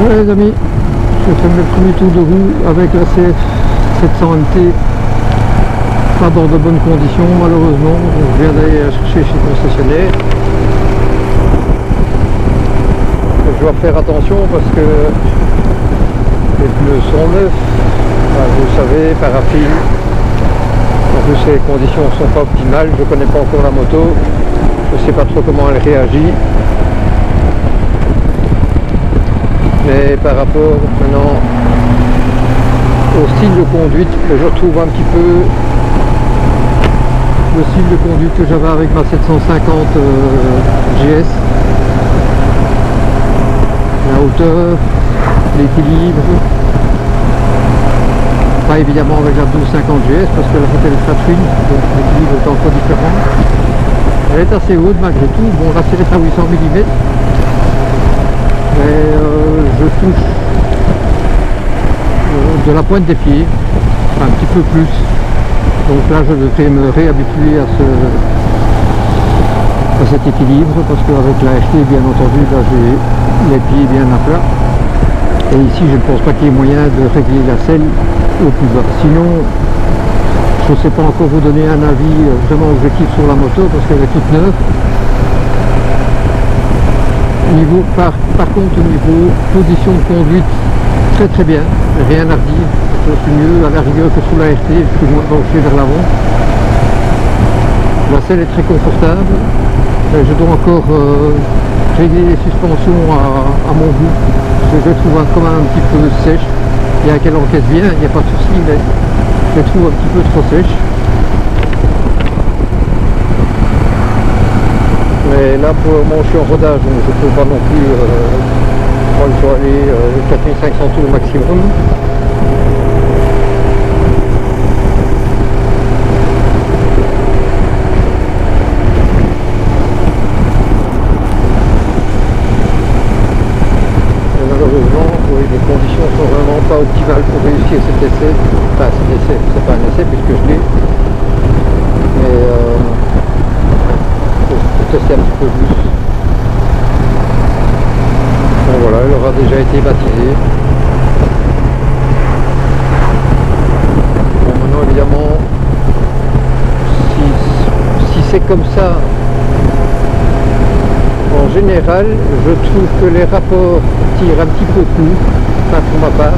Ouais les amis, je fais mes premiers tours de roue avec la CF 700 MT, pas dans de bonnes conditions malheureusement, je viens d'aller la chercher chez le concessionnaire. Je dois faire attention parce que les pneus sont neufs, enfin, vous le savez, paraffine. En plus les conditions ne sont pas optimales, je ne connais pas encore la moto, je ne sais pas trop comment elle réagit. Mais par rapport maintenant au style de conduite que je retrouve un petit peu le style de conduite que j'avais avec ma 750 GS, la hauteur, l'équilibre, pas évidemment avec la 1250 GS parce que la c'était le fat wing, donc l'équilibre est encore différent. Elle est assez haute malgré tout, bon là c'est à 800 mm, mais je touche de la pointe des pieds, un petit peu plus, donc là je devrais me réhabituer à cet équilibre parce qu'avec la RT bien entendu là j'ai les pieds bien à plat et ici je ne pense pas qu'il y ait moyen de régler la selle au plus bas, sinon je ne sais pas encore vous donner un avis vraiment objectif sur la moto parce qu'elle est toute neuve. Niveau, par contre au niveau position de conduite, très très bien, rien à redire, je suis mieux à la rigueur que sous la RT, je suis moins penché vers l'avant. La selle est très confortable, mais je dois encore régler les suspensions à mon goût, parce que je les trouve quand même un petit peu sèches. Il y a qu'elle encaisse bien, il n'y a pas de souci, mais je les trouve un petit peu trop sèches. Mais là pour le moment je suis en rodage, donc je ne peux pas non plus, je crois que je dois aller 4500 tours maximum. Et malheureusement, oui, les conditions sont vraiment pas optimales pour réussir cet essai. Enfin cet essai, c'est pas un essai puisque je l'ai. Mais tester un petit peu plus. Bon voilà, elle aura déjà été baptisée. Bon maintenant évidemment, si c'est comme ça, en général, je trouve que les rapports tirent un petit peu court, enfin pour ma part.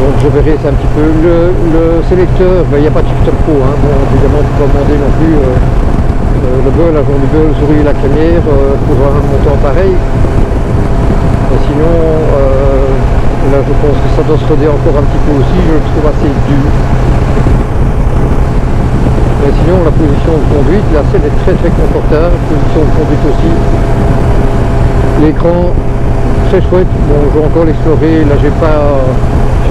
Donc je verrai ça un petit peu. Le sélecteur, il n'y a pas de shifter pro, hein. Bon, évidemment, on ne peut pas demander non plus le beurre, la journée du beurre, le souris et la crémière pour un montant pareil. Mais sinon, là je pense que ça doit se roder encore un petit peu aussi, je le trouve assez dur. Mais sinon, la position de conduite, la selle est très très confortable, position de conduite aussi. L'écran, très chouette. Bon, je vais encore l'explorer, là j'ai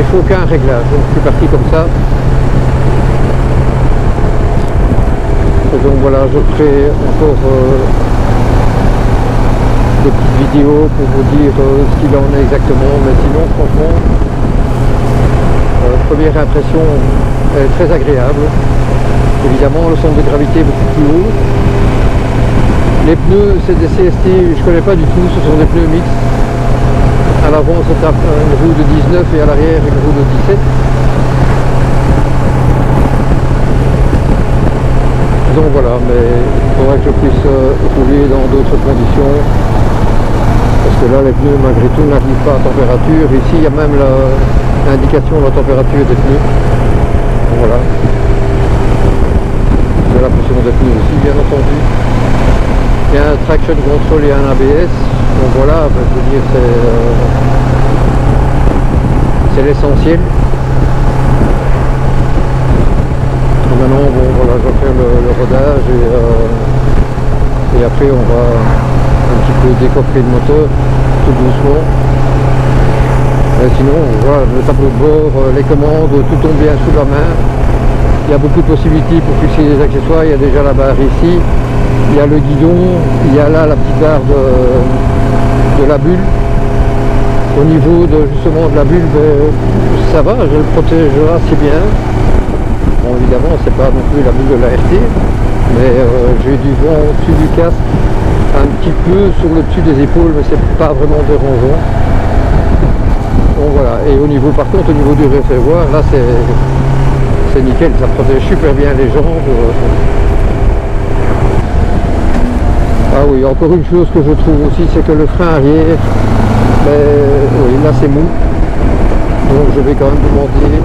fait aucun réglage, donc je suis parti comme ça. Et donc voilà, je ferai encore des petites vidéos pour vous dire ce qu'il en est exactement, mais sinon franchement, première impression est très agréable. Évidemment le centre de gravité est beaucoup plus haut. Les pneus c'est des CST, je ne connais pas du tout, ce sont des pneus mixtes. À l'avant c'est une roue de 19 et à l'arrière une roue de 17. Donc voilà, mais il faudra que je puisse rouler dans d'autres conditions. Parce que là les pneus malgré tout n'arrivent pas à température. Ici il y a même l'indication de la température des pneus. Donc voilà. De la pression des pneus aussi bien entendu. Il y a un traction control et un ABS. Donc voilà, je veux dire c'est l'essentiel. Maintenant bon voilà, je vais faire le rodage et après on va un petit peu décoffrer le moteur tout doucement. Et sinon voilà, le tableau de bord, les commandes, tout tombe bien sous la main. Il y a beaucoup de possibilités pour fixer les accessoires, il y a déjà la barre ici, il y a le guidon, il y a là la petite barre de la bulle. Au niveau justement de la bulle, ça va, je le protège assez bien. Bon évidemment c'est pas non plus la bulle de la RT, mais j'ai du vent au-dessus du casque un petit peu sur le dessus des épaules, mais c'est pas vraiment dérangeant. Donc voilà, et au niveau, par contre, au niveau du réservoir, là c'est nickel, ça protège super bien les jambes. Ah oui, encore une chose que je trouve aussi, c'est que le frein arrière, oui, là c'est mou, donc je vais quand même demander,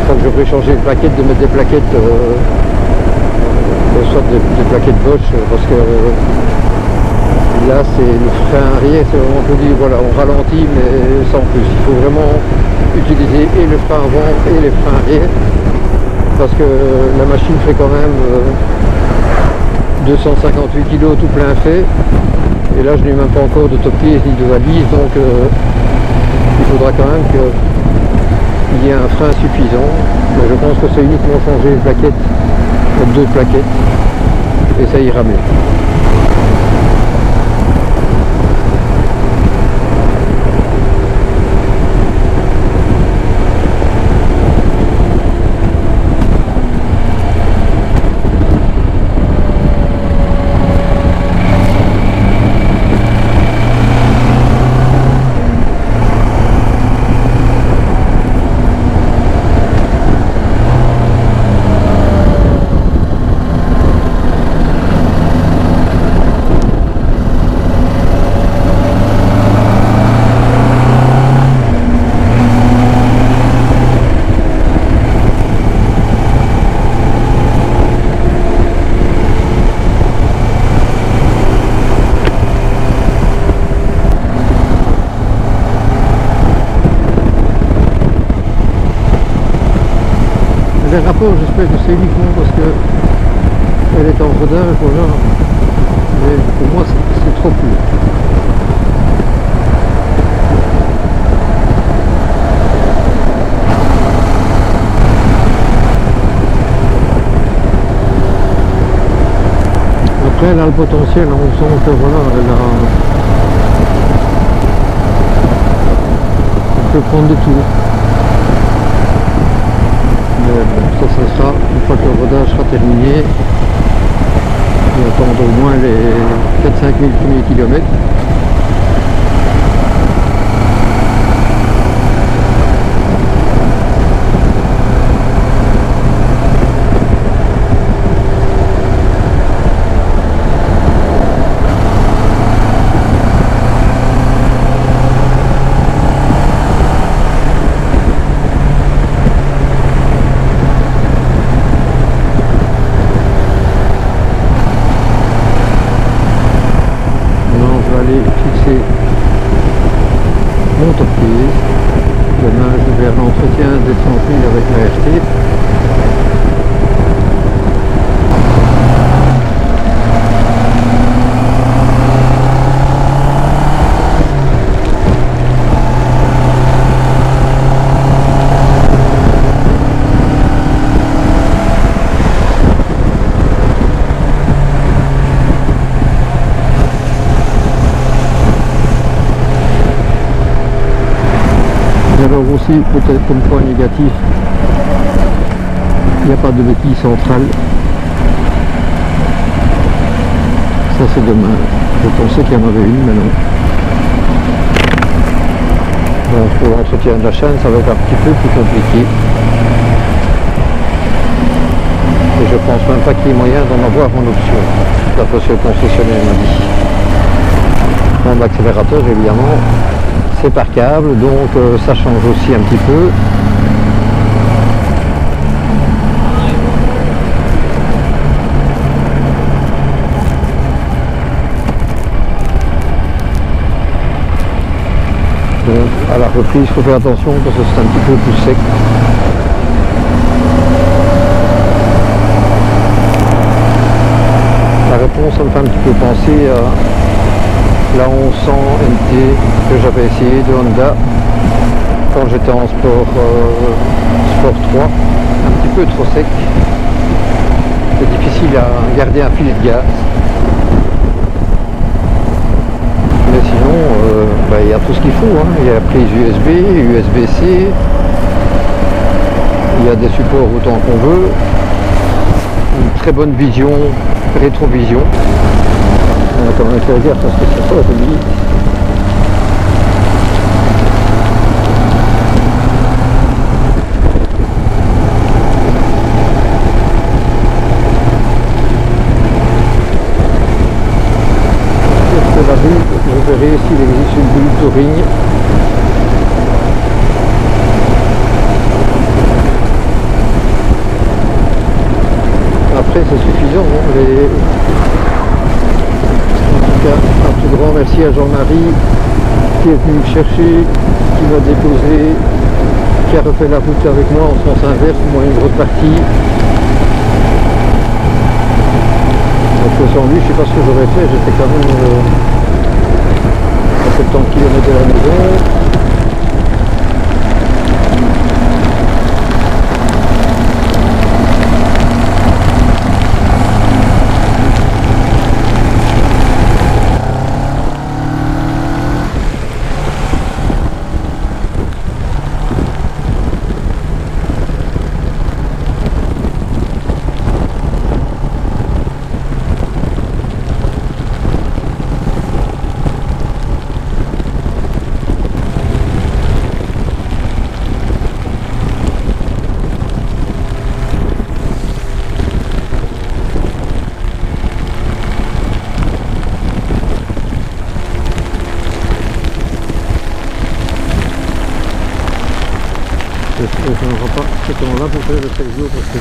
quand je vais changer de plaquettes, de mettre des plaquettes, soit des plaquettes Bosch, parce que là c'est le frein arrière, c'est vraiment pour dire, voilà, on ralentit mais sans plus, il faut vraiment utiliser et le frein avant et les freins arrière, parce que la machine fait quand même 258 kg tout plein fait, et là je n'ai même pas encore de top case ni de valise, donc il faudra quand même qu'il y ait un frein suffisant, mais je pense que c'est uniquement changer les plaquettes, deux plaquettes, et ça ira mieux. Les rapports, j'espère que c'est uniquement parce qu'elle est en rodage, voilà, mais pour moi c'est trop court. Après elle a le potentiel, on sent que voilà, elle peut prendre des tours. Mais bon, ça sera une fois que le rodage sera terminé, on va attendre au moins les 4-5 000 premiers kilomètres. Fixer mon top case. Demain je vais à l'entretien des 30 000 avec la RT. Alors aussi, peut-être comme point négatif, il n'y a pas de béquille centrale. Ça c'est dommage. Je pensais qu'il y en avait une, mais non. Donc pour l'entretien de la chaîne, ça va être un petit peu plus compliqué. Et je pense même pas qu'il y ait moyen d'en avoir en option, d'après ce que le concessionnaire m'a dit. Bon, l'accélérateur évidemment, c'est par câble, donc ça change aussi un petit peu. Donc à la reprise, il faut faire attention parce que c'est un petit peu plus sec. La réponse, ça me fait un petit peu penser à la 1100 MT que j'avais essayé de Honda quand j'étais en sport 3, un petit peu trop sec. C'est difficile à garder un filet de gaz. Mais sinon, il y a tout ce qu'il faut, hein. Il y a prise USB, USB-C, il y a des supports autant qu'on veut, une très bonne vision rétrovision. On a quand même fait gaffe parce que c'est pas remis. C'est la bulle, vous verrez s'il existe une bulle touring. Après c'est suffisant, hein, en tout cas un tout grand merci à Jean-Marie qui est venu me chercher, qui m'a déposé, qui a refait la route avec moi en sens inverse, moi une grosse partie. Donc sans lui je sais pas ce que j'aurais fait, j'étais quand même à 70 km de la maison. Je ne vois pas ce moment là pour faire le 16 jours parce que